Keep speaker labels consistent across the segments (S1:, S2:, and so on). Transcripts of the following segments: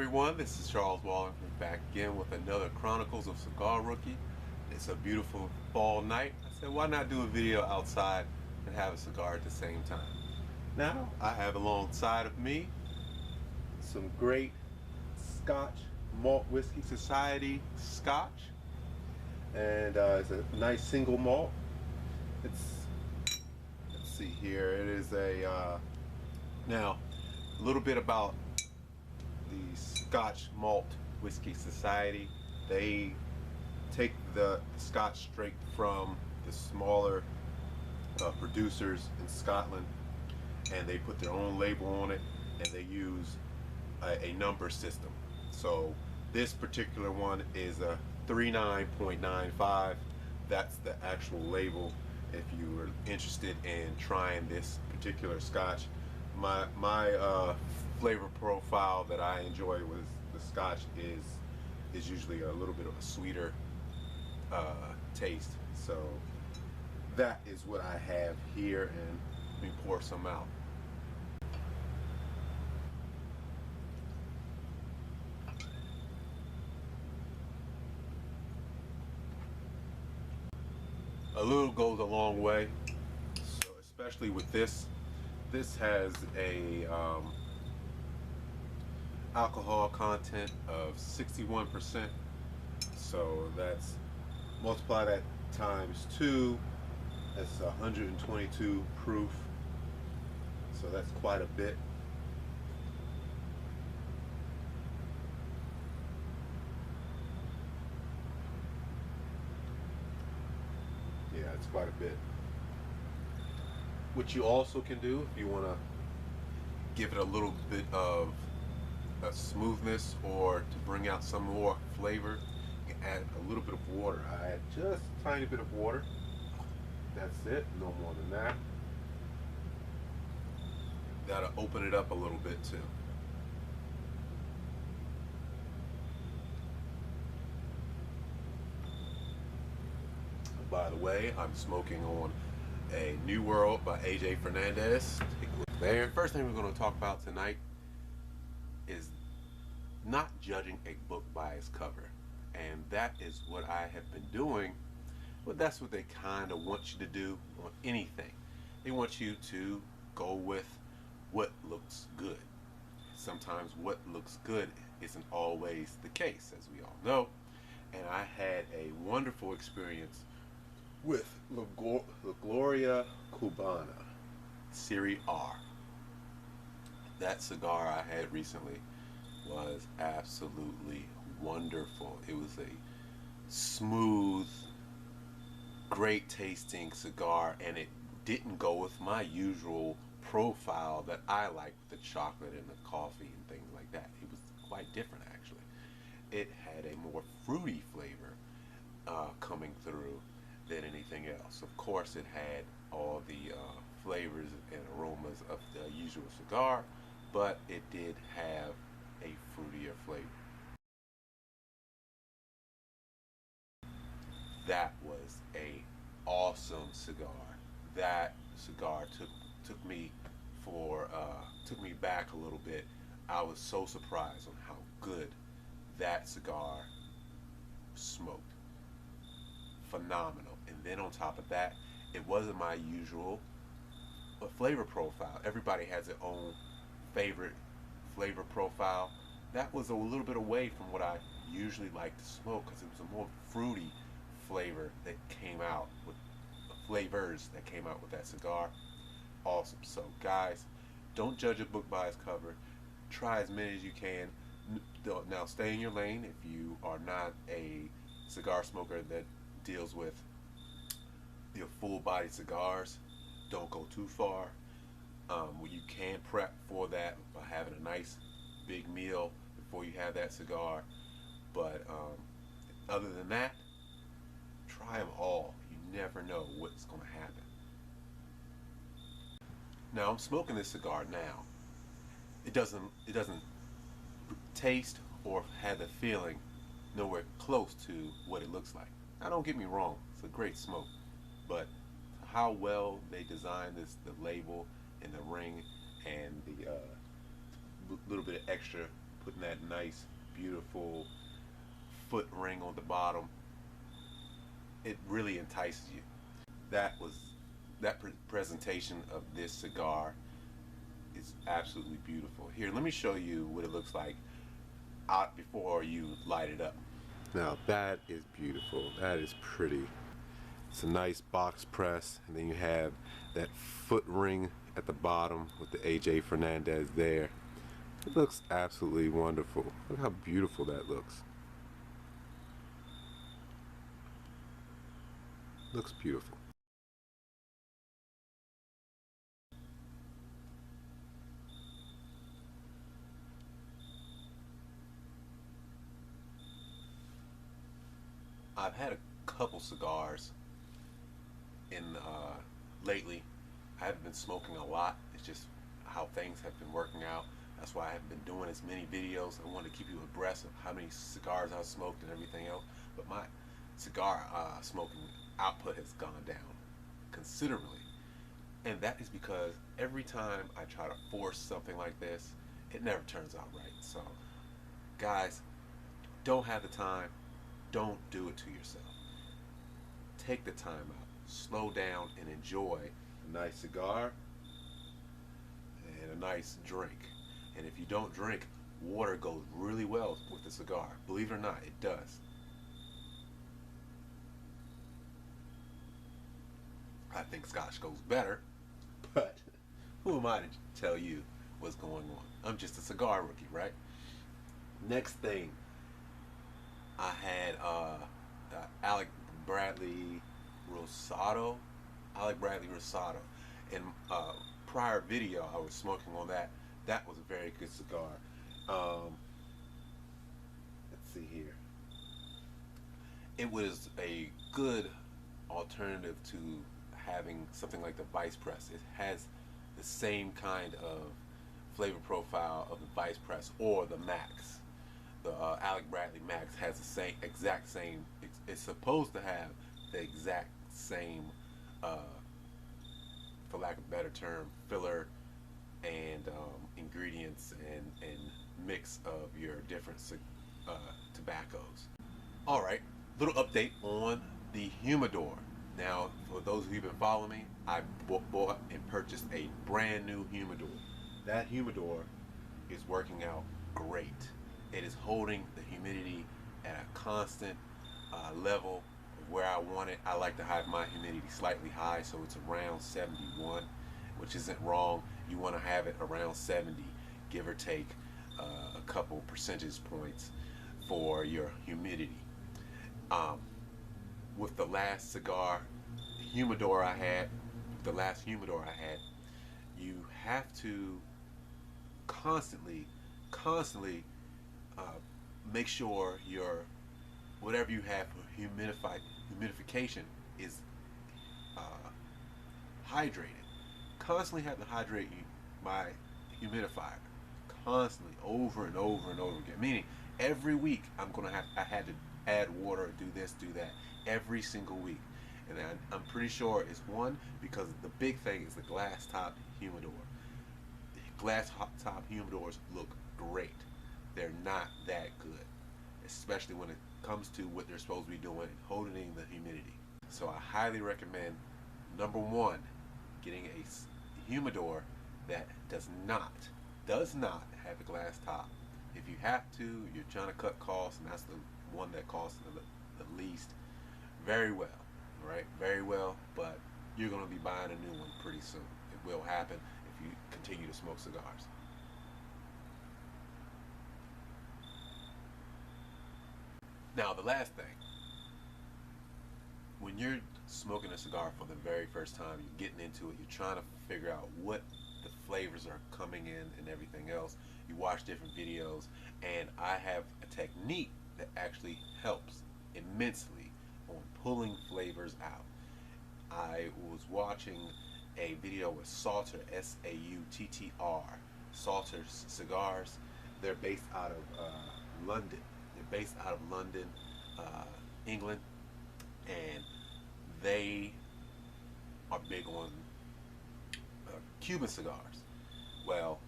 S1: everyone, this is Charles Wallingford back again with another Chronicles of Cigar Rookie. It's a beautiful fall night. I said why not do a video outside and have a cigar at the same time. Now I have alongside of me some great Scotch Malt Whisky Society Scotch, and it's a nice single malt. Let's see here, it is now a little bit about the Scotch Malt Whisky Society. They take the Scotch straight from the smaller producers in Scotland, and they put their own label on it, and they use a number system. So this particular one is a 39.95. That's the actual label. If you were interested in trying this particular Scotch, my flavor profile that I enjoy with the Scotch is usually a little bit of a sweeter taste. So that is what I have here, and let me pour some out. A little goes a long way, so especially with this. This has a alcohol content of 61%, so that's, multiply that times 2, that's 122 proof, so that's quite a bit. Yeah, it's quite a bit. What you also can do, if you want to give it a little bit of a smoothness or to bring out some more flavor, you can add a little bit of water. I add just a tiny bit of water. That's it, no more than that. That'll open it up a little bit too. By the way, I'm smoking on a New World by Fernandez. Take a look there. First thing we're going to talk about tonight is not judging a book by its cover, and that is what I have been doing. But that's what they kind of want you to do on anything. They want you to go with what looks good. Sometimes what looks good isn't always the case, as we all know. And I had a wonderful experience with Gloria Cubana Serie R. That cigar I had recently was absolutely wonderful. It was a smooth, great tasting cigar, and it didn't go with my usual profile that I like, with the chocolate and the coffee and things like that. It was quite different, actually. It had a more fruity flavor coming through than anything else. Of course, it had all the flavors and aromas of the usual cigar, but it did have a fruitier flavor. That was a awesome cigar. That cigar took me back a little bit. I was so surprised on how good that cigar smoked. Phenomenal. And then on top of that, it wasn't my usual flavor profile. Everybody has their own favorite flavor profile. That was a little bit away from what I usually like to smoke, because it was a more fruity flavor that came out with flavors that came out with that cigar. Awesome. So guys, don't judge a book by its cover. Try as many as you can. Now stay in your lane. If you are not a cigar smoker that deals with your full-body cigars, don't go too far. Well, you can prep for that by having a nice big meal before you have that cigar. But other than that, try them all. You never know what's going to happen. Now I'm smoking this cigar now. It doesn't taste or have the feeling nowhere close to what it looks like. Now don't get me wrong, it's a great smoke, but how well they designed this, the label and the ring and the little bit of extra putting that nice, beautiful foot ring on the bottom. It really entices you. That presentation of this cigar is absolutely beautiful. Here, let me show you what it looks like out before you light it up. Now that is beautiful. That is pretty. It's a nice box press, and then you have that foot ring at the bottom with the AJ Fernandez there. It looks absolutely wonderful. Look how beautiful that looks. Looks beautiful. I've had a couple cigars in lately. I haven't been smoking a lot. It's just how things have been working out. That's why I haven't been doing as many videos. I wanted to keep you abreast of how many cigars I've smoked and everything else. But my cigar smoking output has gone down considerably. And that is because every time I try to force something like this, it never turns out right. So, guys, don't have the time. Don't do it to yourself. Take the time out. Slow down and enjoy a nice cigar and a nice drink. And if you don't drink, water goes really well with the cigar. Believe it or not, it does. I think Scotch goes better, but who am I to tell you what's going on? I'm just a cigar rookie, right? Next thing, I had Alec Bradley Rosado. Alec Bradley Rosado. In prior video, I was smoking on that. That was a very good cigar. Let's see here. It was a good alternative to having something like the Vice Press. It has the same kind of flavor profile of the Vice Press or the Max. The Alec Bradley Max has the exact same. It's supposed to have the exact same, for lack of a better term, filler and ingredients and mix of your different tobaccos. All right, little update on the Humidor. Now, for those of you who've been following me, I bought and purchased a brand new Humidor. That Humidor is working out great. It is holding the humidity at a constant level of where I want it. I like to have my humidity slightly high, so it's around 71, which isn't wrong. You want to have it around 70, give or take a couple percentage points for your humidity. With the last cigar, Humidor I had, you have to constantly make sure your whatever you have for humidification is hydrated. Constantly have to hydrate my humidifier constantly, over and over and over again. Meaning every week I had to add water, do this, do that, every single week. And I'm pretty sure it's one, because the big thing is the glass top humidor. Glass top humidors look great. They're not that good, especially when it comes to what they're supposed to be doing, holding the humidity. So I highly recommend, number one, getting a humidor that does not have a glass top. If you have to, you're trying to cut costs, and that's the one that costs the least, very well, right? Very well, but you're going to be buying a new one pretty soon. It will happen if you continue to smoke cigars. Now, the last thing, when you're smoking a cigar for the very first time, you're getting into it, you're trying to figure out what the flavors are coming in and everything else. You watch different videos, and I have a technique that actually helps immensely on pulling flavors out. I was watching a video with Salter, S-A-U-T-T-R, Salter Cigars. They're based out of London. They're based out of London, England, and they are big on Cuban cigars. Well,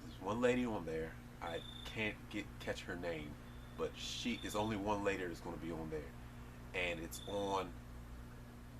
S1: there's one lady on there. I can't catch her name, but she is only one later that's going to be on there, and it's on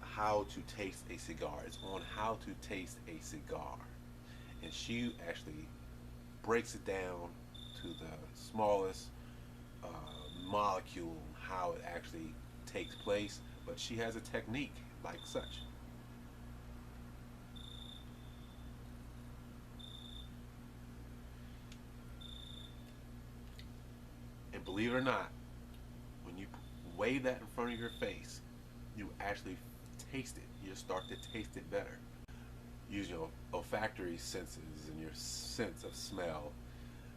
S1: how to taste a cigar. It's on how to taste a cigar, and she actually breaks it down to the smallest molecule, how it actually takes place. But she has a technique like such. And believe it or not, when you wave that in front of your face, you actually taste it. You start to taste it better. Use your olfactory senses and your sense of smell.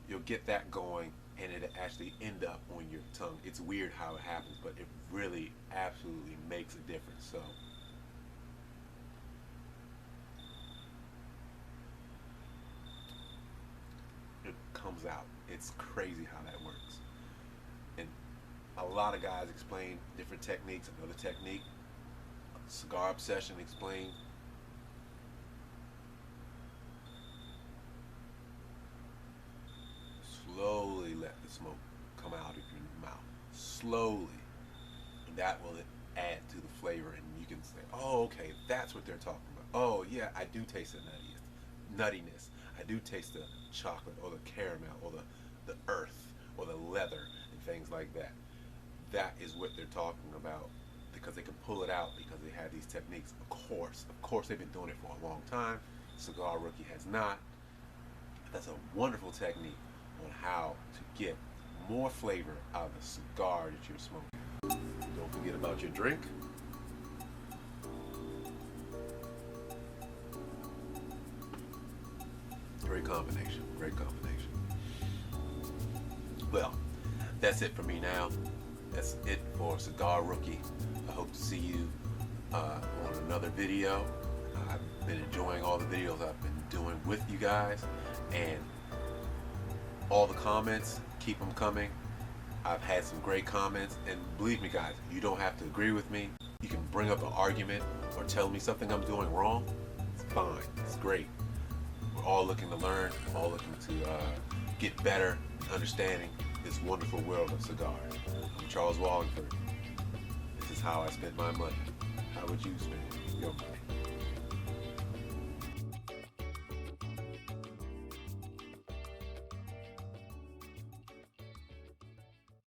S1: You'll get that going, and it actually end up on your tongue. It's weird how it happens, but it really absolutely makes a difference. So it comes out. It's crazy how that works. And a lot of guys explain different techniques. Another technique, Cigar Obsession explained, slowly let the smoke come out of your mouth. Slowly. And that will add to the flavor, and you can say, oh, okay, that's what they're talking about. Oh, yeah, I do taste the nuttiness. I do taste the chocolate or the caramel or the earth or the leather and things like that. That is what they're talking about, because they can pull it out because they have these techniques. Of course, they've been doing it for a long time. Cigar Rookie has not. That's a wonderful technique on how to get more flavor out of the cigar that you're smoking. Don't forget about your drink. Great combination. Great combination. Well, that's it for me now. That's it for Cigar Rookie. I hope to see you on another video. I've been enjoying all the videos I've been doing with you guys, and all the comments, keep them coming. I've had some great comments, and believe me guys, you don't have to agree with me. You can bring up an argument or tell me something I'm doing wrong. It's fine. It's great. We're all looking to learn, all looking to get better, understanding this wonderful world of cigars. I'm Charles Wallingford. This is how I spend my money. How would you spend your money?